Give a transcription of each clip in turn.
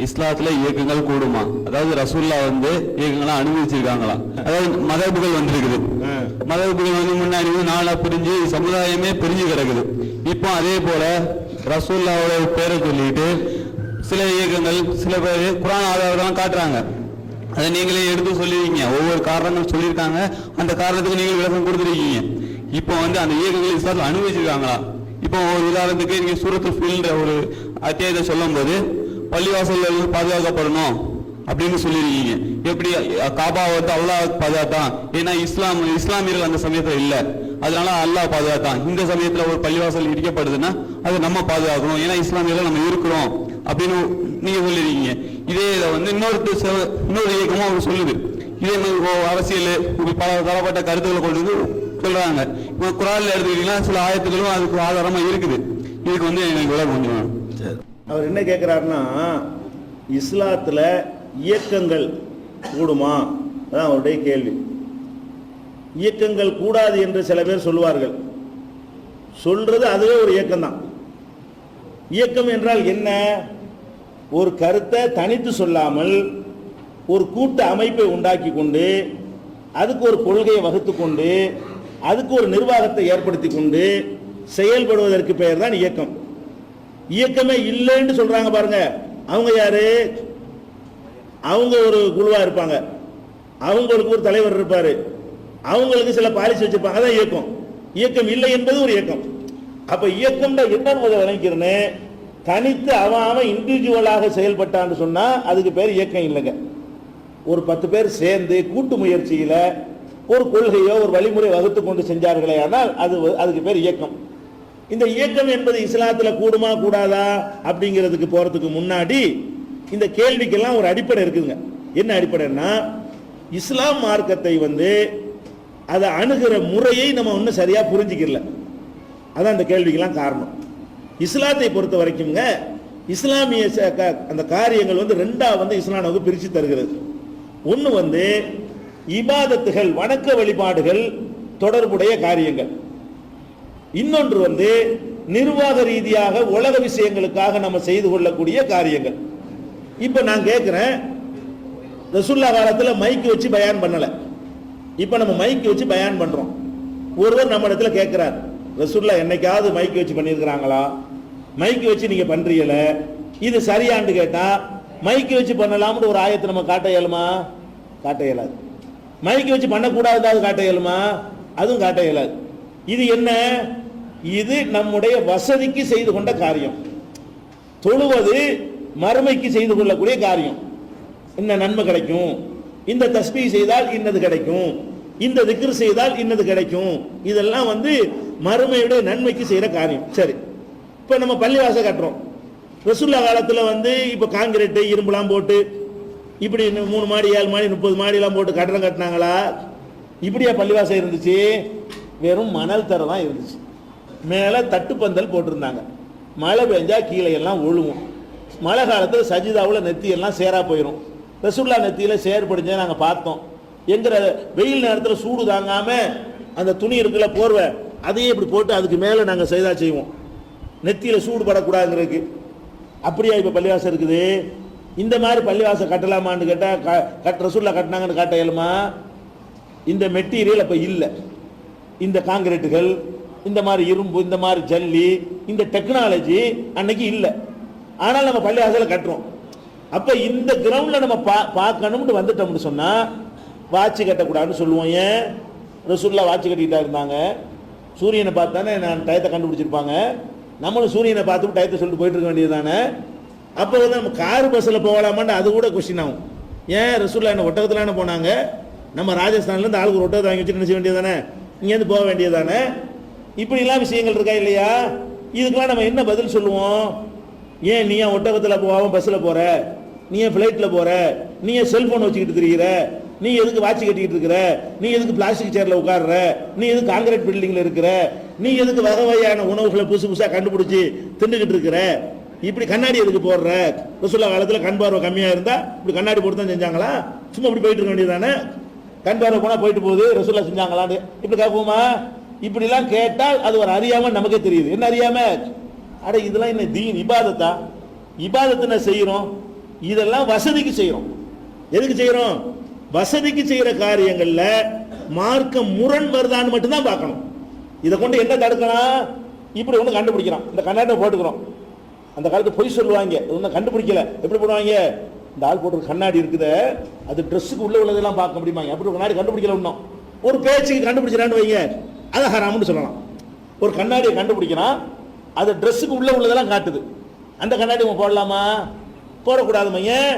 இஸ்லாத்துல இயக்கங்கள் கூடுமா? அதாவது ரசூல்லா வந்து இயக்கங்களை அனுமதிச்சிருக்காங்களா? அதாவது மதகுகள் வந்திருக்குது. மதகுகள் வந்து முன்னாடி நாளா பிரிஞ்சு சமுதாயமே பிரிஞ்சு கிடக்குது. இப்போ அதே போல ரசூல்லாவோட பேரை சொல்லிட்டு சில இயக்கங்கள் சில பேர் குர்ஆன் ஆதாரம் காட்டுறாங்க. அதை நீங்களே எடுத்து சொல்லிருக்கீங்க. ஒவ்வொரு காரணங்கள் சொல்லியிருக்காங்க. அந்த காரணத்துக்கு நீங்கள் விளக்கம் கொடுத்துருக்கீங்க. இப்போ வந்து அந்த இயக்கங்கள் இஸ்லாத்தில் அனுமதிச்சிருக்காங்களா? இப்போ ஒரு உதாரணத்துக்கு நீங்க சூரத்துல் ஃபீல்ன்ற ஒரு அத்தியாயத்தை சொல்லும் போது பள்ளிவாசல்கள் பாதுகாக்கப்படணும் அப்படின்னு சொல்லியிருக்கீங்க. எப்படி காபா வந்து அல்லாஹ் பாதுகாத்தான்? ஏன்னா இஸ்லாமியர்கள் அந்த சமயத்துல இல்லை, அதனால அல்லாஹ் பாதுகாத்தான். இந்த சமயத்துல ஒரு பள்ளிவாசல் இடிக்கப்படுதுன்னா அது நம்ம பாதுகாக்கணும், ஏன்னா இஸ்லாமியர்கள் நம்ம இருக்கிறோம் அப்படின்னு நீங்க சொல்லியிருக்கீங்க. இதே இதை வந்து இன்னொரு இயக்கமும் அவர் சொல்லுது. இதே அரசியல் பல தரப்பட்ட கருத்துக்களை கொண்டு சொல்றாங்க. இப்போ குர்ஆன்ல எடுத்துக்கிட்டீங்கன்னா சில ஆயத்துக்களும் அதுக்கு ஆதாரமா இருக்குது. இதுக்கு வந்து எனக்கு விளக்கம் கொஞ்சம். அவர் என்ன கேட்குறாருன்னா, இஸ்லாத்தில் இயக்கங்கள் கூடுமா? அதான் அவருடைய கேள்வி. இயக்கங்கள் கூடாது என்று சில பேர் சொல்லுவார்கள். சொல்றது அதுவே ஒரு இயக்கம்தான். இயக்கம் என்றால் என்ன? ஒரு கருத்தை தனித்து சொல்லாமல் ஒரு கூட்டு அமைப்பை உண்டாக்கி கொண்டு அதுக்கு ஒரு கொள்கையை வகுத்து கொண்டு அதுக்கு ஒரு நிர்வாகத்தை ஏற்படுத்தி கொண்டு செயல்படுவதற்கு பெயர் தான் இயக்கம். இயக்கமே இல்லைன்னு சொல்றாங்க பாருங்க, அவங்க யாரு? அவங்க ஒரு குழுவா இருப்பாங்க, அவங்களுக்கு ஒரு தலைவர் இருப்பாரு, அவங்களுக்கு சில பாலிசி வச்சிருப்பாங்க. அதான் இயக்கம். இயக்கம் இல்லை என்பது ஒரு இயக்கம். அப்ப இயக்கம் என்னன்னு விளங்கிறேன்னு தனித்து அவன் இண்டிவிஜுவலாக செயல்பட்டான்னு சொன்னா அதுக்கு பேர் இயக்கம் இல்லைங்க. ஒரு 10 பேர் சேர்ந்து கூட்டு முயற்சியில ஒரு கொள்கையோ ஒரு வழிமுறை வகுத்து கொண்டு செஞ்சார்களே ஆனால் அதுக்கு பேர் இயக்கம். இந்த இயக்கம் என்பது இஸ்லாத்தில் கூடுமா கூடாதா அப்படிங்கிறதுக்கு போறதுக்கு முன்னாடி இந்த கேள்விக்கெல்லாம் ஒரு அடிப்படை இருக்குதுங்க. என்ன அடிப்படைன்னா, இஸ்லாம் மார்க்கத்தை வந்து அதை அணுகிற முறையை நம்ம இன்னும் சரியா புரிஞ்சுக்கல. அதான் அந்த கேள்விக்கெல்லாம் காரணம். இஸ்லாத்தை பொறுத்த வரைக்கும்ங்க இஸ்லாமிய அந்த காரியங்கள் வந்து ரெண்டா வந்து இஸ்லாம் நமக்கு பிரித்து தருகிறது. ஒன்று வந்து இபாதத்துகள் வணக்க வழிபாடுகள் தொடர்புடைய காரியங்கள், இன்னொன்று வந்து நிர்வாக ரீதியாக உலக விஷயங்களுக்காக நம்ம செய்து கொள்ளக்கூடிய காரியங்கள். இப்ப நான் கேட்கிறேன், ரசூல்லா காலத்தில் மைக்கு வச்சு பயான் பண்ணல, இப்ப நம்ம மைக்கு வச்சு பயான் பண்றோம். ஒருவர் நம்ம இடத்துல கேட்கிறார், ரசூல்லா என்னைக்காவது மைக்கு வச்சு பண்ணியிருக்கிறாங்களா? மைக்கு வச்சு நீங்க பண்றீங்கள, இது சரியான்னு கேட்டா மைக்கு வச்சு பண்ணலாம்னு ஒரு ஆயத்தை நம்ம காட்ட இயலுமா? காட்ட இயலாது. மைக்கு வச்சு பண்ணக்கூடாது காட்ட இயலுமா? அதுவும் காட்ட இயலாது. இது என்ன? இது நம்முடைய வசதிக்கு செய்து கொண்ட காரியம். தொழுவது மறுமைக்கு செய்து கொள்ளக்கூடிய காரியம். இந்த நன்மை கிடைக்கும், இந்த தஸ்பீஹ் செய்தால் இன்னது கிடைக்கும், இந்த திக்ர் செய்தால் இன்னது கிடைக்கும், இதெல்லாம் வந்து மறுமையுடைய நன்மைக்கு செய்யற காரியம். சரி, இப்ப நம்ம பள்ளிவாசல் கட்டுறோம். ரசூல்லா காலத்தில் வந்து இப்போ காங்கிரீட்டு இரும்புலாம் போட்டு இப்படி 3 மாடி 7 மாடி 30 மாடிலாம் போட்டு கட்டடம் கட்டினாங்களா? இப்படியா பள்ளிவாசல் இருந்துச்சு? வெறும் மணல் தர தான் இருந்துச்சு. மேலே தட்டுப்பந்தல் போட்டிருந்தாங்க. மழை பெஞ்சா கீழே எல்லாம் ஒழுகும். மழை காலத்தில் சஜிதாவில் நெத்தியெல்லாம் சேரா போயிடும். ரசூல்லா நெத்தியில் சேர் படிஞ்சா நாங்கள் பார்த்தோம். எங்கிற வெயில் நேரத்தில் சூடு தாங்காம அந்த துணி இருக்குல்ல போர்வை, அதையே இப்படி போட்டு அதுக்கு மேலே நாங்கள் செய்தா செய்வோம், நெத்தியில் சூடு படக்கூடாதுங்கிறதுக்கு. அப்படியா இப்போ பள்ளிவாசல் இருக்குது? இந்த மாதிரி பள்ளிவாசல் கட்டலாமான்னு கேட்டால் ரசூல்லா கட்டினாங்கன்னு காட்ட இயலுமா? இந்த மெட்டீரியல் அப்போ இல்லை. இந்த காங்கிரீட்டுகள், இந்த மாதிரி இரும்பு, இந்த மாதிரி ஜல்லி, இந்த டெக்னாலஜி அன்னைக்கு இல்லை. ஆனால் நம்ம பள்ளிவாசலை கட்டுறோம். அப்போ இந்த கிரவுண்டில் நம்ம பார்க்கணும்னு வந்துட்டோம்னு சொன்னால் வாட்சி கட்டக்கூடாதுன்னு சொல்லுவோம். ஏன்? ரசூல்லா வாட்சி கட்டிக்கிட்டா இருந்தாங்க. சூரியனை பார்த்தானே நான் டயத்தை கண்டுபிடிச்சிருப்பாங்க. நம்மளும் சூரியனை பார்த்து டயத்தை சொல்லிட்டு போயிட்டு இருக்க வேண்டியது தானே. அப்போ வந்து நம்ம கார் பஸ்ஸில் போகலாமான்னு அது கூட கொஸ்டின் ஆகும். ஏன்? ரசூல்லா என்ன ஒட்டகத்தில் போனாங்க? நம்ம ராஜஸ்தான்லேருந்து ஆளுக்கு ஒரு ஒட்டகத்தை வாங்கி வச்சுட்டு நினைச்ச வேண்டியது தானே, இங்கேருந்து போக வேண்டியது தானே. இப்படிலாம் விஷயங்கள் இருக்கா இல்லையா? இதுக்கெல்லாம் நம்ம என்ன பதில் சொல்லுவோம்? ஏன் நீ ஏன் ஒட்டகத்தில் போகாமல் பஸ்ஸில் போகிற? நீ ஏன் ஃப்ளைட்டில் போகிற? நீ ஏன் செல்ஃபோன் வச்சுக்கிட்டு இருக்கிற? நீ எதுக்கு வாட்சி கட்டிக்கிட்டு இருக்கிற? நீ எதுக்கு பிளாஸ்டிக் சேர்ல உட்கார்ற? நீ எதுக்கு காங்கிரீட் பில்டிங்ல இருக்கிற? நீ எதுக்கு வகை வகையான உணவுகளை புதுசா கண்டுபிடிச்சி திண்டுகிட்டு இருக்கிற? இப்படி கண்ணாடி எதுக்கு போடுற? ரசூல்லா காலத்தில் கண் பார்வை கம்மியா இருந்தா இப்படி கண்ணாடி போட்டு தான் செஞ்சாங்களா? சும்மா இப்படி போயிட்டு இருக்க வேண்டியது தானே. கண் பார்வை போனா போயிட்டு போகுது, ரசூல்லா செஞ்சாங்களான்னு இப்படி கேட்போமா? இப்படிலாம் கேட்டால் அது ஒரு அறியாம நமக்கே தெரியுது. என்ன அறியாம? அட இதெல்லாம் என்ன தீன் இபாதத்தா? இபாதத்தை செய்யறோம். இதெல்லாம் வசதிக்கு செய்யறோம். எதுக்கு செய்யறோம்? வசதிக்கு செய்யற காரியங்கள்ல மார்க்க முரண் வருதான்னு மட்டும்தான் பார்க்கணும். இதை கொண்டு என்ன தடுக்கலாம்? இப்படி ஒன்று கண்டுபிடிக்கிறான், இந்த கண்ணாடி போட்டுக்கிறோம். அந்த காலத்து பொய் சொல்லுவாங்க, ஒன்றும் கண்டுபிடிக்கல. எப்படி போடுவாங்க? இந்த ஆள் போட்டு கண்ணாடி இருக்குது, அது ட்ரெஸ்ஸுக்கு உள்ள உள்ளதெல்லாம் பார்க்க முடியுமாங்க. அப்படி ஒரு கண்ணாடி கண்டுபிடிக்கல. இன்னும் ஒரு பேச்சுக்கு கண்டுபிடிச்சிடான்னு வைங்க, அதை ஹராம்னு சொல்லலாம். ஒரு கண்ணாடியை கண்டுபிடிக்கிறான், அது ட்ரெஸ்ஸுக்கு உள்ள உள்ளதெல்லாம் காட்டுது. அந்த கண்ணாடி போடலாமா? போடக்கூடாது மையன்.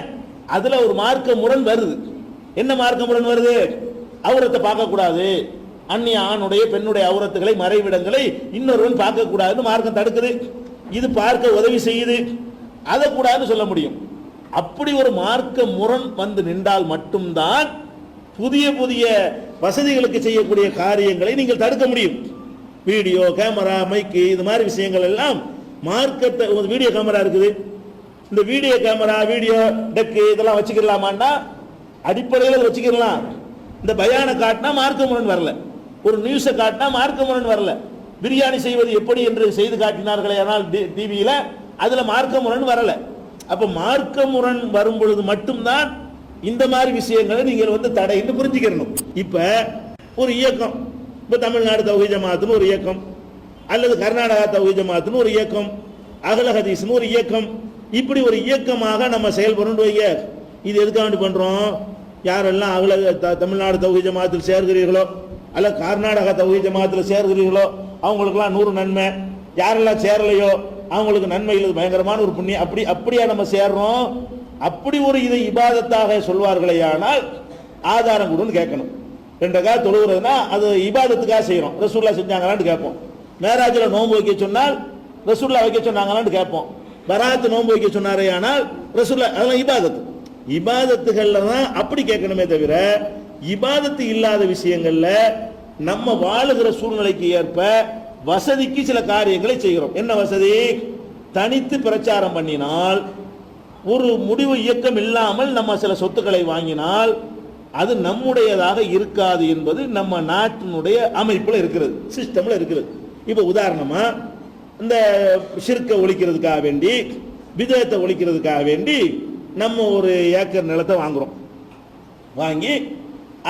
அதுல ஒரு மார்க்க முரண் வருது. என்ன மார்க்க முரண் வருது? அவுரத்தை பார்க்கக்கூடாது, அந்நிய ஆணுடைய பெண்ணுடைய அவுரத்துகளை மறைவிடங்களை இன்னொருவன் பார்க்கக்கூடாதுன்னு மார்க்கம் தடுக்குது. இது பார்க்க உதவி செய்யுது, அதை கூடாதுன்னு சொல்ல முடியும். அப்படி ஒரு மார்க்க முரண் வந்து நின்றால் மட்டும்தான் புதிய புதிய வசதிகளுக்கு செய்யக்கூடிய காரியங்களை நீங்கள் தடுக்க முடியும். வீடியோ கேமரா, மைக்கு, இது மாதிரி விஷயங்கள் எல்லாம் மார்க்கத்தை. வீடியோ கேமரா இருக்குது, இந்த வீடியோ கேமரா, வீடியோ டெக்கு இதெல்லாம் வச்சுக்கலாமாண்டா அடிப்படையில் வச்சுக்கலாம். இந்த பயான காட்டினா மார்க்க முரண் வரல, ஒரு நியூஸை காட்டினா மார்க்க முரண் வரல. பிரியாணி செய்வது எப்படி என்று செய்து காட்டினார்களே ஆனால் டிவியில, அதுல மார்க்க முரண் வரல. அப்ப மார்க்க முரண் வரும் பொழுது மட்டும்தான் இந்த மாதிரி விஷயங்களை நீங்கள் வந்து தடைன்னு புரிஞ்சுக்கணும். இப்ப ஒரு இயக்கம், இப்ப தமிழ்நாடு தௌஹீத் ஜமாஅத்னு ஒரு இயக்கம், அல்லது கர்நாடகா தௌஹீத் ஜமாஅத்னு ஒரு இயக்கம், அஹ்ல ஹதீஸ்னு ஒரு இயக்கம், இப்படி ஒரு இயக்கமாக நம்ம செயல்படணும் வைங்க. இது எதுக்காக பண்றோம்? யாரெல்லாம் தமிழ்நாடு தௌஹீத் ஜமாஅத்தில் சேர்கிறீர்களோ அல்ல கர்நாடகா தௌஹீத் ஜமாஅத்தில் சேர்கிறீர்களோ அவங்களுக்குலாம் 100 நன்மை, யாரெல்லாம் சேரலையோ அவங்களுக்கு நன்மை இல்லை, பயங்கரமான ஒரு புண்ணியம். அப்படியா நம்ம சேர்றோம்? அப்படி ஒரு இதை இபாதத்தாக சொல்வார்களே ஆனால் ஆதாரம் கொடுன்னு கேட்கணும். 2 ரக்காத் தொழுகிறதுனா அது இபாதத்துக்காக செய்யறோம், ரசூலுல்லாஹ் செஞ்சாங்களான்னு கேட்போம். மேராஜில் நோன்பு வைக்க சொன்னால் ரசூலுல்லாஹ் வைக்க சொன்னாங்களான்னு கேட்போம். பராத்து நோன்பு வைக்க சொன்னாரே ஆனால் ரசூலுல்லாஹ், அதெல்லாம் இபாதத்து. இபாதத்துகள்ல தான் அப்படி கேட்கணுமே தவிர இபாதத்து இல்லாத விஷயங்கள்ல நம்ம வாழுகிற சூழ்நிலைக்கு ஏற்ப வசதிக்கு சில காரியங்களை செய்கிறோம். என்ன வசதி? தனித்து பிரச்சாரம் பண்ணினால், ஒரு முடிவு இயக்கம் இல்லாமல் நம்ம சில சொத்துக்களை வாங்கினால் அது நம்முடையதாக இருக்காது என்பது நம்ம நாட்டினுடைய அமைப்புல இருக்கிறது, சிஸ்டம்ல இருக்கிறது. இப்ப உதாரணமா இந்த ஷிர்கை ஒழிக்கிறதுக்காக வேண்டி, பிதஅத்தை ஒழிக்கிறதுக்காக வேண்டி நம்ம ஒரு ஏக்கர் நிலத்தை வாங்குறோம். வாங்கி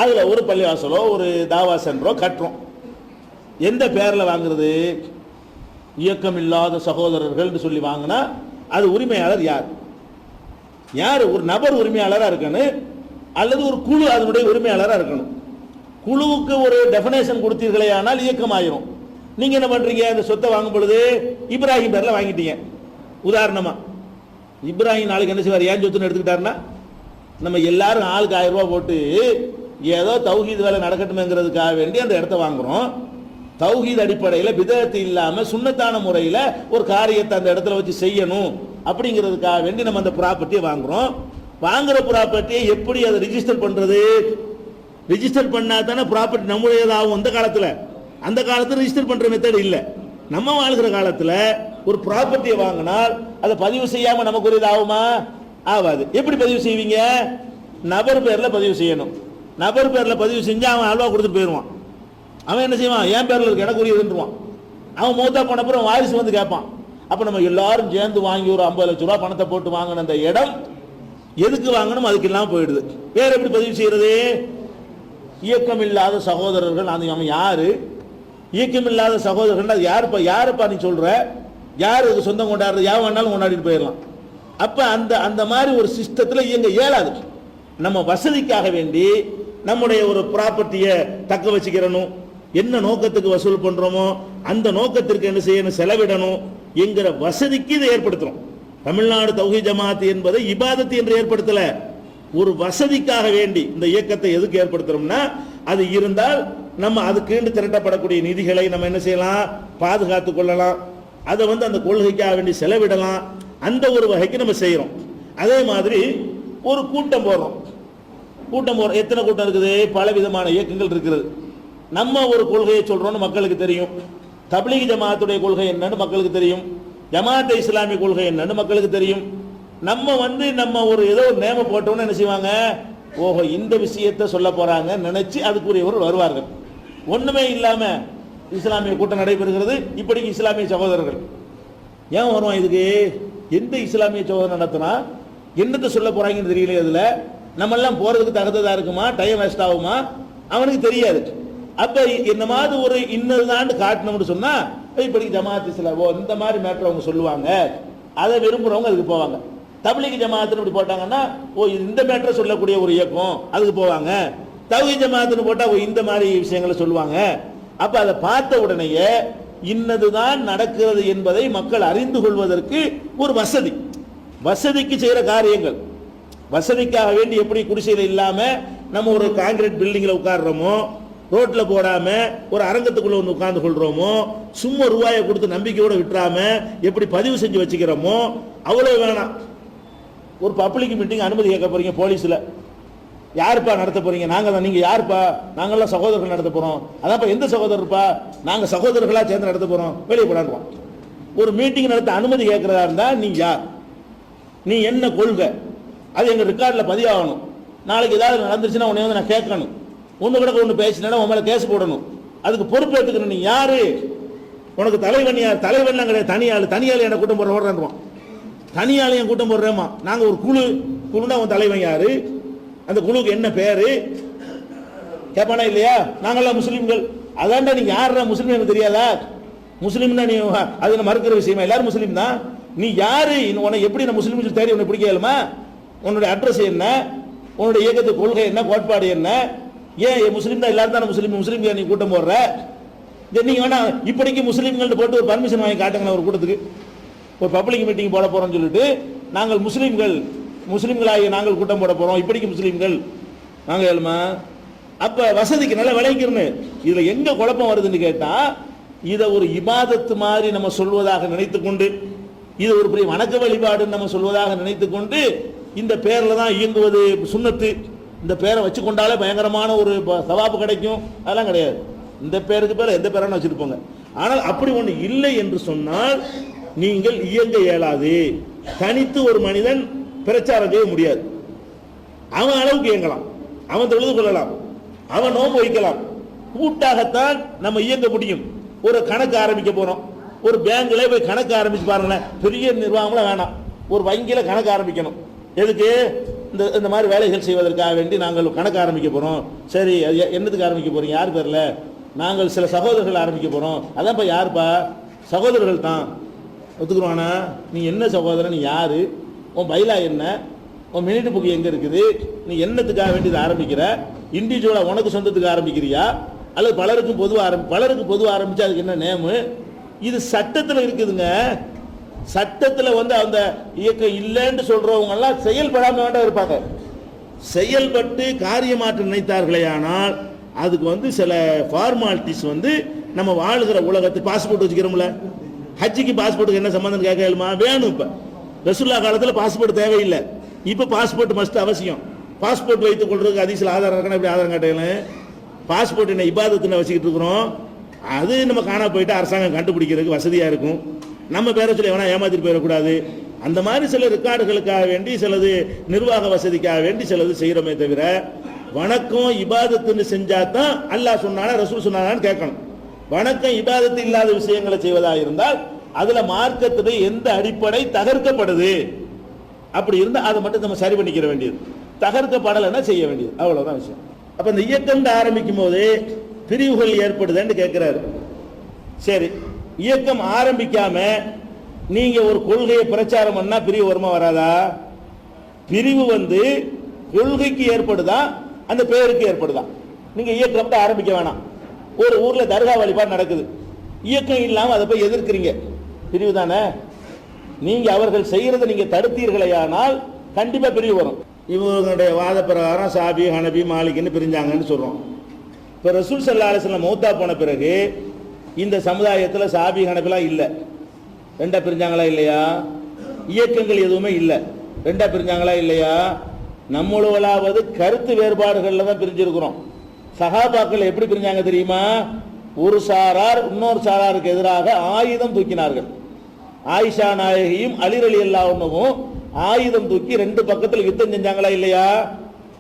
அதுல ஒரு பள்ளிவாசலோ ஒரு தாவா சென்டரோ கட்டுறோம். எந்த பேர்ல வாங்குறது? இயக்கம் இல்லாத சகோதரர்கள் சொல்லி வாங்கினா அது உரிமையாளர் யார்? யார்? ஒரு நபர் உரிமையாளராக இருக்கணும், அல்லது ஒரு குழு அதனுடைய உரிமையாளராக இருக்கணும். குழுவுக்கு ஒரு டெஃபினேஷன் கொடுத்தீர்களே ஆனால் இயக்கம் ஆயிரும். நீங்க என்ன பண்றீங்க? இந்த சொத்தை வாங்கும் பொழுது இப்ராஹிம் பேர்ல வாங்கிட்டீங்க. உதாரணமா இப்ராஹிம் நாளைக்கு என்ன செய்வார்? ஏன் சொத்துன்னு எடுத்துக்கிட்டாருன்னா, நம்ம எல்லாரும் ஆளுக்கு 1000 ரூபாய் போட்டு ஏதோ தௌஹீத் வேலை நடக்கட்டுமேங்கிறதுக்காக வேண்டி அந்த இடத்த வாங்குறோம். தௌஹீத் அடிப்படையில் பிதஅத் இல்லாம சுன்னத்தான முறையில் ஒரு காரியத்தை அந்த இடத்துல வச்சு செய்யணும் அப்படிங்கிறதுக்காக வேண்டி நம்ம அந்த ப்ராப்பர்ட்டியை வாங்குறோம். வாங்குற ப்ராப்பர்ட்டியை எப்படி அதை ரிஜிஸ்டர் பண்றது? ரிஜிஸ்டர் பண்ணா தானே ப்ராப்பர்ட்டி நம்முடையதாகும். அந்த காலத்துல ரிஜிஸ்டர் பண்ற மெத்தட் இல்லை. நம்ம வாழ்கிற காலத்துல ஒரு ப்ராப்பர்ட்டியை வாங்கினால் அதை பதிவு செய்யாம நமக்குரியது ஆகுமா? ஆகாது. எப்படி பதிவு செய்வீங்க? நபர் பேர்ல பதிவு செய்யணும். நபர் பேர்ல பதிவு செஞ்சா அவன் அல்வா கொடுத்துட்டு போயிடுவான். அவன் என்ன செய்வான்? என் பேர்ல இருக்கு, எனக்கு உரியதுன்றான். அவன் மூத்தா போன அப்புறம் வாரிசு வந்து கேட்பான். அப்ப நம்ம எல்லாரும் சேர்ந்து வாங்கி ஒரு 50 லட்சம் ரூபாய் பணத்தை போட்டு வாங்கின அந்த இடம் எதுக்கு வாங்கணும்? அதுக்கு எல்லாம் போயிடுது. வேற எப்படி பதிவு செய்யறது? இயக்கம் இல்லாத சகோதரர்கள். அவன் யாரு? இயக்கம் இல்லாத சகோதரர்கள். அது யாருப்பா நீ சொல்ற? யாரு சொந்தம் கொண்டாடுறது? யார் வேணாலும் கொண்டாடிட்டு போயிடலாம். அப்ப அந்த மாதிரி ஒரு சிஸ்டத்துல இயங்க இயலாது. நம்ம வசதிக்காக வேண்டி நம்முடைய ஒரு ப்ராப்பர்ட்டியை தக்க வச்சுக்கிறணும், என்ன நோக்கத்துக்கு வசூல் பண்றோமோ அந்த நோக்கத்திற்கு என்ன செய்யணும்? செலவிடணும் என்கிற வசதிக்கு இதை ஏற்படுத்துறோம். தமிழ்நாடு தௌஹீத் ஜமாஅத் என்பதை இபாதத் என்று ஏற்படுத்தல, ஒரு வசதிக்காக வேண்டி இந்த இயக்கத்தை எதுக்கு ஏற்படுத்துறோம்னா, அது இருந்தால் நம்ம அதுக்கு திரட்டப்படக்கூடிய நிதிகளை நம்ம என்ன செய்யலாம்? பாதுகாத்துக் கொள்ளலாம். அதை அந்த கொள்கைக்காக வேண்டி செலவிடலாம். அந்த ஒரு வகைக்கு நம்ம செய்யறோம். அதே மாதிரி ஒரு கூட்டம் போடுறோம். எத்தனை கூட்டம் இருக்குது? பல விதமான இயக்கங்கள் இருக்கிறது. நம்ம ஒரு கொள்கையை சொல்றோம்னு மக்களுக்கு தெரியும். தப்லீக் ஜமாஅத்துடைய கொள்கை என்னன்னு மக்களுக்கு தெரியும். ஜமாஅத் இஸ்லாமிய கொள்கை என்னன்னு மக்களுக்கு தெரியும். நம்ம நம்ம ஒரு ஏதோ ஒரு நேம போட்டோம்னு என்ன செய்வாங்க? ஓஹோ, இந்த விஷயத்தை சொல்ல போறாங்க நினைச்சு அதுக்குரியவர்கள் வருவார்கள். ஒண்ணுமே இல்லாம இஸ்லாமிய கூட்டம் நடைபெறுகிறது. இப்படிக்கு இஸ்லாமிய சகோதரர்கள் ஏன் வருவான்? இதுக்கு எந்த இஸ்லாமிய சகோதரர் நடத்தினா என்னத்தை சொல்ல போறாங்கன்னு தெரியல. அதுல நம்ம எல்லாம் போறதுக்கு தகுந்ததா இருக்குமா, டைம் வேஸ்ட் ஆகுமா, அவனுக்கு தெரியாது. அப்ப இந்த மாதிரி ஒரு இன்னதுதான் காட்டணும்னு சொன்னா இப்படி ஜமாத் இஸ்லாமோ இந்த மாதிரி மேட்டர் அவங்க சொல்லுவாங்க, அதை விரும்புறவங்க அதுக்கு போவாங்க. தப்லீக் ஜமாத்துன்னு இப்படி போட்டாங்கன்னா இந்த மேட்டரை சொல்லக்கூடிய ஒரு இயக்கம் அதுக்கு போவாங்க. தௌஹீத் ஜமாத்துன்னு போட்டா இந்த மாதிரி விஷயங்களை சொல்லுவாங்க. அப்ப அதை பார்த்த உடனேயே இன்னதுதான் நடக்கிறது என்பதை மக்கள் அறிந்து கொள்வதற்கு ஒரு வசதிக்கு செய்யற காரியங்கள். வசதிக்காக வேண்டி எப்படி குடிசையில் இல்லாம நம்ம ஒரு கான்கிரீட் பில்டிங்ல உட்கார்றோமோ, ரோட்ல போடாம ஒரு அரங்கத்துக்குள்ள வந்து உட்கார்ந்து கொள்றோமோ, சும்மா ரூபாயை கொடுத்து நம்பிக்கையோட விட்டுறாம எப்படி பதிவு செஞ்சு வச்சுக்கிறோமோ அவ்வளவு வேணாம். ஒரு பப்ளிக் மீட்டிங் அனுமதி கேட்க போறீங்க போலீஸ்ல, யாருப்பா நடத்த போறீங்க? நாங்க தான். நீங்க யாருப்பா? நாங்கெல்லாம் சகோதரர்கள் நடத்த போறோம். அதான்ப்பா. எந்த சகோதரர்ப்பா? நாங்க சகோதரர்களா சேர்ந்து நடத்த போறோம். வெளியே போடாடுவோம். ஒரு மீட்டிங் நடத்த அனுமதி கேட்கறதா இருந்தா நீ யார், நீ என்ன கொள்கை, அது எங்க ரெக்கார்ட்ல பதிவாகணும். நாளைக்கு ஏதாவது நடந்துச்சுன்னா உன்னை வந்து நான் கேட்கணும். ஒண்ணு கிடக்க ஒண்ணு பேசினா உன் மேல கேஸ் போடணும். அதுக்கு பொறுப்பு எடுத்துக்கணும். நீ யாரு? உனக்கு தலைவன் யார்? தலைவன் கிடையாது, தனியாள் என்ன கூட்டம் போடுறோம். தனியாள் என் கூட்டம் போடுறேமா. நாங்க ஒரு குழுனா உன் தலைவன் யாரு, அந்த குழுக்கு என்ன பேரு கேட்பானா இல்லையா? நாங்கெல்லாம் முஸ்லீம்கள். அதான்டா நீங்க யாரா முஸ்லீம் எனக்கு தெரியாதா? முஸ்லீம் தான் நீ, அது மறுக்கிற விஷயமா? எல்லாரும் முஸ்லீம் தான். நீ யாரு? உன்னை எப்படி நான் முஸ்லீம் தேடி உன்னை பிடிக்கலுமா? உன்னுடைய அட்ரஸ் என்ன, உன்னுடைய இயக்கத்து கொள்கை என்ன, கோட்பாடு என்ன? ஏன் முஸ்லீம் தான் எல்லாரும் தான் முஸ்லீம் நீ கூட்டம் போடுற? நீங்க வேணா இப்படிக்கு முஸ்லீம்கள் போட்டு ஒரு பர்மிஷன் வாங்கி காட்டுங்க. ஒரு கூட்டத்துக்கு ஒரு பப்ளிக் மீட்டிங் போட போறோம்னு சொல்லிட்டு நாங்கள் முஸ்லீம்களாகிய நாங்கள் கூட்டம் போட போறோம், இப்படிக்கு முஸ்லீம்கள் நாங்க ஏழுமா? அப்ப வசதிக்கு நல்லா விளைக்கிறேன்னு இதுல எங்க குழப்பம் வருதுன்னு கேட்டா, இதை ஒரு இபாதத்து மாதிரி நம்ம சொல்வதாக நினைத்துக் கொண்டு, இது ஒரு பெரிய வணக்க வழிபாடுன்னு நம்ம சொல்வதாக நினைத்துக் கொண்டு, இந்த பேர்ல தான் இயங்குவது சுன்னத்து, இந்த பேரை வச்சு கொண்டாலே பயங்கரமான ஒரு சவாபு கிடைக்கும், அதெல்லாம் கிடையாது. இந்த பேருக்கு பேர் எந்த பேரான வச்சிருப்போங்க. ஆனால் அப்படி ஒன்று இல்லை என்று சொன்னால் நீங்கள் இயங்க இயலாது. தனித்து ஒரு மனிதன் பிரச்சாரம் செய்ய முடியாது. அவன் அளவுக்கு இயங்கலாம், அவன் தொழுது கொள்ளலாம், அவன் நோன்பு வைக்கலாம். கூட்டாகத்தான் நம்ம இயங்க முடியும். ஒரு கணக்கு ஆரம்பிக்க போறோம், ஒரு பேங்க்ல போய் கணக்கு ஆரம்பிச்சு பாருங்களேன். பெரிய நிர்வாகம்லாம் வேணாம், ஒரு வங்கியில கணக்கு ஆரம்பிக்கணும். எதுக்கு? இந்த மாதிரி வேலைகள் செய்வதற்காக வேண்டி நாங்கள் கணக்கு ஆரம்பிக்க போறோம். சரி, என்னத்துக்கு ஆரம்பிக்க போறீங்க? யார் பேர்ல? நாங்கள் சில சகோதரர்கள் ஆரம்பிக்க போறோம். அதான்ப்பா. யாருப்பா? சகோதரர்கள் தான். ஒத்துக்குருவானா? நீ என்ன சகோதரன்? நீ யாரு? உன் பைலா என்ன? உன் மினிட் புக் எங்க இருக்குது? நீ என்னத்துக்காக வேண்டி இதை ஆரம்பிக்கிற? இண்டிவிஜுவலா உனக்கு சொந்தத்துக்கு ஆரம்பிக்கிறியா அல்லது பலருக்கு பொதுவாக ஆரம்பிச்சா அதுக்கு என்ன நேமு? இது சட்டத்தில் இருக்குதுங்க. சட்டத்தில் அந்த இயக்கம் இல்லைன்னு சொல்றவங்க எல்லாம் செயல்படாம வேண்டாம் இருப்பாங்க. செயல்பட்டு காரியமாற்ற நினைத்தார்களே ஆனால் அதுக்கு சில ஃபார்மாலிட்டிஸ் நம்ம வாழுகிற உலகத்துக்கு பாஸ்போர்ட் வச்சுக்கிறோம்ல, ஹஜ்ஜிக்கு பாஸ்போர்ட்டுக்கு என்ன சம்பந்தம் கேட்கலுமா? வேணும். இப்ப ரசூலுல்லாஹ் காலத்தில் பாஸ்போர்ட் தேவையில்லை, இப்ப பாஸ்போர்ட் மஸ்ட் அவசியம். பாஸ்போர்ட் வைத்துக் கொள்றதுக்கு ஹதீஸ்ல ஆதாரம் இருக்கணும். இப்படி ஆதாரம் காட்டல. பாஸ்போர்ட் என்ன இபாதத்துன்னு வச்சுக்கிட்டு இருக்கிறோம். அது நம்ம காணா போயிட்டு அரசாங்கம் கண்டுபிடிக்கிறதுக்கு வசதியா இருக்கும். நம்ம பேரை சொல்லி எவனா ஏமாத்திட்டு போயிடக்கூடாது. அந்த மாதிரி சில ரெக்கார்டுகளுக்காக வேண்டி, சிலது நிர்வாக வசதிக்காக வேண்டி சிலது செய்யறோமே தவிர, வணக்கம் இபாதத்துன்னு செஞ்சாதான் அல்லாஹ் சொன்னானா ரசூல் சொன்னானான்னு கேட்கணும். வணக்கம் இபாதத்து இல்லாத விஷயங்களை செய்வதாக இருந்தால் அதுல மார்க்கத்துடைய எந்த அடிப்படை தகர்க்கப்படுது அப்படி இருந்தா அதை மட்டும் நம்ம சரி பண்ணிக்கிற வேண்டியது, தகர்க்கப்படலைன்னா செய்ய வேண்டியது, அவ்வளவுதான் விஷயம். அப்ப இந்த இயக்கம் ஆரம்பிக்கும் போது பிரிவுகள் ஏற்படுதுன்னு கேட்கிறாரு. சரி, இயக்கம் ஆரம்பிக்காம நீங்க ஒரு கொள்கையை பிரச்சாரம் பண்ணா பிரிவு வருமா வராதா? பிரிவு கொள்கைக்கு ஏற்படுதா, அந்த பேருக்கு ஏற்படுதா? நீங்க இயக்கம் ஆரம்பிக்க வேணாம். ஒரு ஊர்ல தர்கா வழிபாடு நடக்குது, இயக்கம் இல்லாம அதை போய் எதிர்க்கிறீங்க, பிரிவு தானே? நீங்க அவர்கள் செய்யறதை நீங்க தடுத்தீர்களேயானால் கண்டிப்பா பிரிவு வரும். இவங்களுடைய வாத பிரகாரம் சாபி ஹனபி மாலிக்னு பிரிஞ்சாங்கன்னு சொல்றோம். இப்ப ரசூல் ஸல்லல்லாஹு அலைஹி வஸல்லம் மௌத்தா போன பிறகு இந்த சமுதாயத்தில் சாபி ஹனபிலாம் இல்லை, ரெண்டா பிரிஞ்சாங்களா இல்லையா? இயக்கங்கள் எதுவுமே இல்லை, ரெண்டா பிரிஞ்சாங்களா இல்லையா? நம்மளுவலாவது கருத்து வேறுபாடுகள்ல தான் பிரிஞ்சிருக்கிறோம். சஹாபாக்கள் எப்படி பிரிஞ்சாங்க தெரியுமா? ஒரு சாரார் இன்னொரு சாராருக்கு எதிராக ஆயுதம் தூக்கினார்கள். ஆயிஷா நாயகியும் அலி ரலியல்லாஹு அன்ஹுவும் ஆயுதம் தூக்கி ரெண்டு பக்கத்தில் யுத்தம் செஞ்சாங்களா இல்லையா?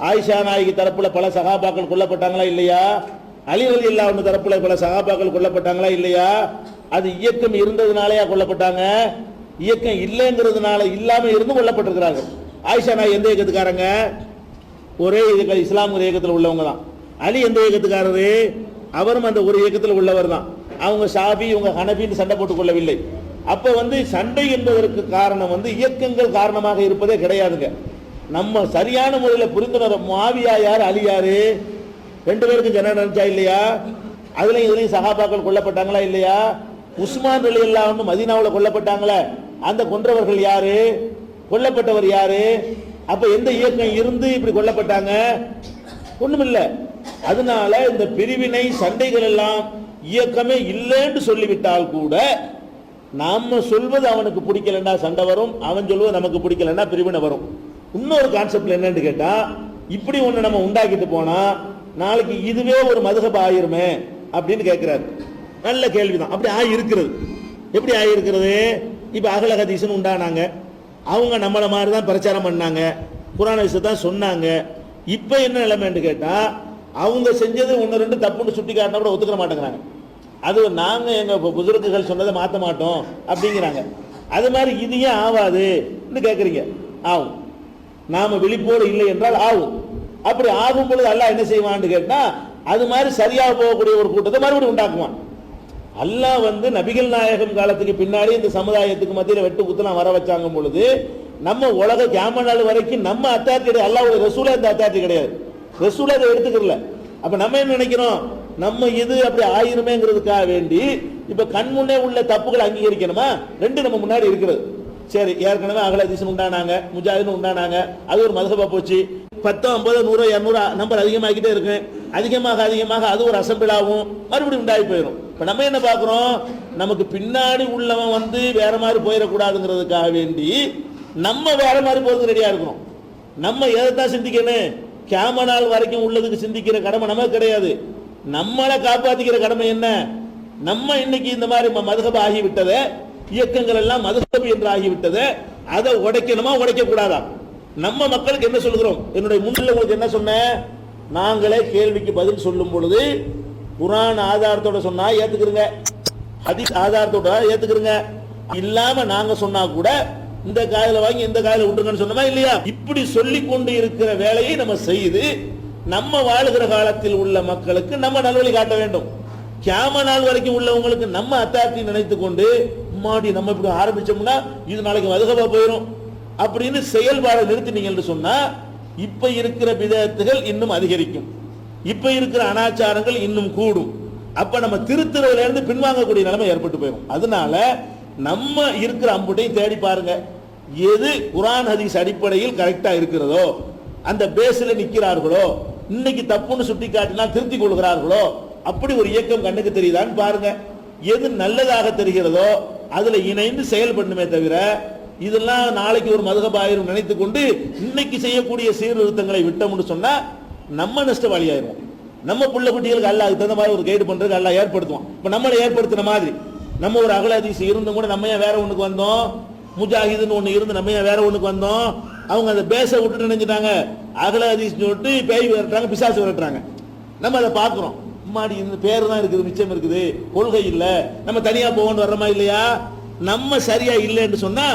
ஆயிஷா நாயகி தரப்புல பல சஹாபாக்கள் கொல்லப்பட்டாங்களா இல்லையா? அலி ரலியல்லாஹு அன்ஹு தரப்புல பல சஹாபாக்கள் கொல்லப்பட்டாங்களா இல்லையா? அது இயக்கம் இருந்ததுனாலயா கொல்லப்பட்டாங்க? இயக்கம் இல்லைங்கிறதுனால இல்லாம இருந்து கொல்லப்பட்டிருக்கிறார்கள். ஆயிஷா நாய் எந்த இயக்கத்துக்காரங்க? ஒரே இஸ்லாம் இயக்கத்தில் உள்ளவங்க தான். அலி எந்த இயக்கத்துக்காரரு? அவரும் அந்த ஒரு இயக்கத்தில் உள்ளவர் தான். அவங்க ஷாபி இவங்க ஹனபின்னு சண்டை போட்டுக் கொள்ளவில்லை. அப்ப சண்டை என்பதற்கு காரணம் இயக்கங்கள் காரணமாக இருப்பதே கிடையாதுங்க. நம்ம சரியான முறையில் புரிந்துணர முஆவியா யார், அலி யாரு? ரெண்டு பேருக்கும் ஜன நினைச்சா இல்லையா? அதுலயும் இதுலயும் சஹாபாக்கள் கொல்லப்பட்டாங்களா இல்லையா? உஸ்மான் ரலியல்லாஹு அன்ஹு மதீனாவுல கொல்லப்பட்டாங்களே, அந்த கொன்றவர்கள் யாரு? கொல்லப்பட்டவர் யாரு? அப்ப எந்த இயக்கம் இருந்து இப்படி கொல்லப்பட்டாங்க? ஒண்ணுமில்ல. அதனால இந்த பிரிவினை சண்டைகள் எல்லாம் இயக்கமே இல்லைன்னு சொல்லிவிட்டால் கூட நாம சொல்வது அவனுக்கு பிடிக்கலன்னா சண்டை வரும், அவன் சொல்வது நமக்கு பிடிக்கலன்னா பிரிவினை வரும். இன்னொரு கான்செப்ட்ல என்னன்னு கேட்டா, இப்படி ஒண்ணு நம்ம உண்டாக்கிட்டு போனா நாளைக்கு இதுவே ஒரு மதுஹப் ஆயிருமே அப்படின்னு கேட்கிறாரு. நல்ல கேள்விதான். அப்படி ஆயிருக்கிறது. எப்படி ஆயிருக்கிறது? இப்ப அகல ஹதீஸ்னு உண்டானாங்க, அவங்க நம்மள மாதிரி தான் பிரச்சாரம் பண்ணாங்க, குர்ஆன் விஷயத்தான் சொன்னாங்க. இப்ப என்ன நிலைமைன்னு கேட்டா, அவங்க செஞ்சது ஒன்னு ரெண்டு தப்புன்னு சுட்டி காட்டினா கூட ஒத்துக்க மாட்டேங்கிறாங்க. அது நாங்க எங்க புதுர்க்குகள் சொன்னதை மாற்ற மாட்டோம் அப்படிங்கிறாங்க. அது மாதிரி இது ஏன் ஆவாதுன்னு கேட்குறீங்க. ஆகும். நாம விழிப்போடு இல்லை என்றால் ஆகும். அப்படி ஆகும் பொழுது அல்லாஹ் என்ன செய்வான்னு கேட்டா, அது மாதிரி சரியாக போகக்கூடிய ஒரு கூட்டத்தை மறுபடியும் உண்டாக்குவான். அல்லாஹ் நபிகள் நாயகம் காலத்துக்கு பின்னாடி இந்த சமுதாயத்துக்கு மத்தியில் வெட்டு குத்தலாம் வர வச்சாங்க பொழுது நம்ம உலக கியாம நாள் வரைக்கும் நம்ம அத்தாரிட்டி கிடையாது. அல்லாஹ்வுடைய ரசூலே அந்த அத்தாரிட்டி கிடையாது. ரசூல் அதை எடுத்துக்கல. அப்ப நம்ம என்ன நினைக்கிறோம், நம்ம இது அப்படி ஆயிருமேங்கிறதுக்காக வேண்டி இப்ப கண் முன்னே உள்ள தப்புகளை அங்கீகரிக்கணுமா? ரெண்டு நம்ம முன்னாடி இருக்கிறது. சரி, ஏற்கனவே அகல ஹதீஸ் உண்டானாங்க, முஜாஹிதுன்னு உண்டானாங்க, அது ஒரு மதுஹபா போச்சு. 10, 50, 100, 200 நம்பர் அதிகமாகிட்டே இருக்கு. அதிகமாக அதிகமாக அது ஒரு அசம்பிளாகும், மறுபடியும் உண்டாகி போயிடும். இப்ப நம்ம என்ன பாக்குறோம், நமக்கு பின்னாடி உள்ளவன் வேற மாதிரி போயிடக்கூடாதுங்கிறதுக்காக வேண்டி நம்ம வேற மாதிரி போறதுக்கு ரெடியா இருக்கிறோம். நம்ம எதைத்தான் சிந்திக்கணும்? கியாம நாள் வரைக்கும் உள்ளதுக்கு சிந்திக்கிற கடமை நமக்கு கிடையாது. நம்மளை காப்பாத்திக்கிற கடமை என்ன? நம்ம இன்னைக்கு இந்த மாதிரி மதுஹப் ஆகிவிட்டதை, இயக்கங்கள் எல்லாம் மதுஹப் என்று ஆகிவிட்டதை, அதை உடைக்கணுமா உடைக்க கூடாதா? நம்ம மக்களுக்கு என்ன சொல்கிறோம்? என்னுடைய முன்னில் உங்களுக்கு என்ன சொன்னேன்? நாங்களே கேள்விக்கு பதில் சொல்லும் பொழுது குர்ஆன் ஆதாரத்தோட சொன்னா ஏத்துக்கிறங்க, ஹதீஸ் ஆதாரத்தோட ஏத்துக்கிறங்க. இல்லாம நாங்க சொன்னா கூட இந்த காயில வாங்கி இந்த காயில விட்டுருங்கன்னு சொன்னோமா இல்லையா? இப்படி சொல்லி கொண்டு இருக்கிற வேலையை நம்ம செய்து நம்ம வாழுகிற காலத்தில் உள்ள மக்களுக்கு நம்ம நல்வழி காட்ட வேண்டும். கியாம நாள் வரைக்கும் உள்ளவங்களுக்கு நம்ம அத்தாரிட்டி நினைத்து கொண்டு மாடி நம்ம இப்படி ஆரம்பிச்சோம்னா இது நாளைக்கு மதுஹபா போயிடும் அப்படின்னு செயல்பாடை நிறுத்தினீங்கன்னு சொன்னா இப்ப இருக்கிற பிதஅத்துகள் இன்னும் அதிகரிக்கும், இப்ப இருக்கிற அனாச்சாரங்கள் இன்னும் கூடும். அப்ப நம்ம திருத்துறதுல இருந்து பின்வாங்கக்கூடிய நிலைமை ஏற்பட்டு போயிடும். அதனால நம்ம இருக்கிற அம்புட்டையும் தேடி பாருங்க, எது குர்ஆன் ஹதீஸ் அடிப்படையில் கரெக்டா இருக்கிறதோ, அந்த பேஸ்ல நிக்கிறார்களோ, இன்னைக்கு தப்புன்னு சுட்டி காட்டினா திருத்திக் கொள்கிறார்களோ, அப்படி ஒரு இயக்கம் கண்ணுக்கு தெரியுதான்னு பாருங்க. எது நல்லதாக தெரிகிறதோ அதுல இணைந்து செயல்படணுமே தவிர இதெல்லாம் நாளைக்கு ஒரு மதுஹப் ஆயிரும் நினைத்து கொண்டு இன்னைக்கு செய்யக்கூடிய சீர்திருத்தங்களை விட்டோம்னு சொன்னா நம்ம நஷ்டவாளி ஆயிரும். நம்ம புள்ள குட்டிகளுக்கு அல்லாஹ் அதுக்கு தகுந்த மாதிரி ஒரு கைடு பண்றதுக்கு அல்லாஹ் ஏற்படுத்துவான். இப்ப நம்மளை ஏற்படுத்தின மாதிரி நம்ம ஒரு அகல ஹதீஸ் இருந்தும் கூட நம்ம ஏன் வேற ஒண்ணுக்கு வந்தோம்? முஜாஹிதுன்னு ஒண்ணு இருந்து நம்ம ஏன் வேற ஒண்ணுக்கு வந்தோம்? அவங்க அந்த பேச விட்டுட்டு நினைச்சிட்டாங்க, அகல ஹதீஸ் சொல்லிட்டு பேய் விரட்டுறாங்க, பிசாசு விரட்டுறாங்க. நம்ம அதை பாக்குறோம். மாடி இந்த பேர் தான் இருக்குது, மிச்சம் இருக்குது, கொள்கை இல்ல, நம்ம தனியா போகணும் வர்றமா இல்லையா? நம்ம சரியா இல்லைன்னு சொன்னா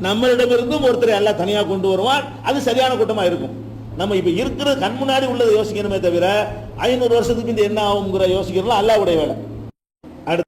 நம்மளிடமிருந்தும் ஒருத்தரை எல்லாம் தனியா கொண்டு வருவான், அது சரியான கூட்டமா இருக்கும். நம்ம இப்ப இருக்கிற கண் முன்னாடி உள்ளதை யோசிக்கணுமே தவிர 500 வருஷத்துக்கு இந்த என்ன ஆகுங்கிற யோசிக்கிறோம் அல்லாஹ்வுடைய வேலை.